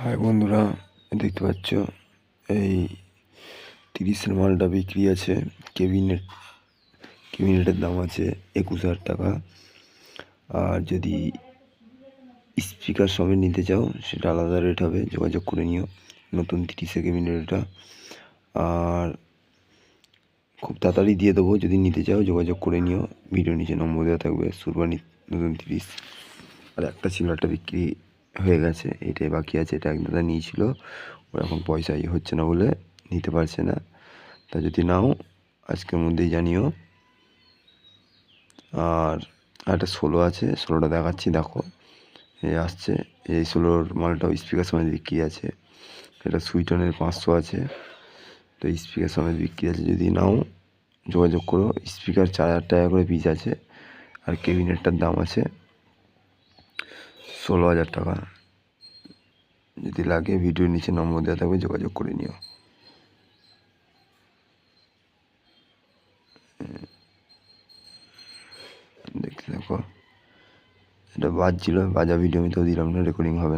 High বন্ধুরা, দেখতে পাচ্ছ এই 30-এর মালটা বিক্রি আছে। কেবিনেটের দাম আছে 21,000 টাকা। আর যদি স্পিকার সমেত নিতে চাও সেটা আলাদা রেট হবে, যোগাযোগ করে নিও। নতুন 30-এর কেবিনেট এটা। আর খুব তাড়াতাড়ি দিয়ে দেবো, যদি নিতে চাও যোগাযোগ করে নিও। ভিডিও নিচে নম্বর দেওয়া থাকবে। সুরবানি নতুন 30। আর একটা ছিল, একটা বিক্রি হয়ে গেছে, এটাই বাকি আছে। এটা এক দাদা নিয়েছিল, ওর এখন পয়সা হচ্ছে না বলে নিতে পারছে না। তা যদি নাও আজকের মধ্যেই জানিও। আর একটা 16 আছে, 16টা দেখাচ্ছি, দেখো এই আসছে। এই 16-র মালটাও স্পিকার সমেত বিক্রি আছে। এটা সুইটনের 500 আছে, তো স্পিকার সমেত বিক্রি আছে। যদি নাও যোগাযোগ করো। স্পিকার 4,000 টাকা করে পিস আছে। আর কেবিনেটটার দাম আছে 16,000 টাকা। যদি লাগে ভিডিওর নিচে নম্বর দেওয়া থাকবে, যোগাযোগ করে নিও। দেখতে দেখো, এটা বাজছিল, বাজা ভিডিও আমি তো দিলাম না, রেকর্ডিং হবে না।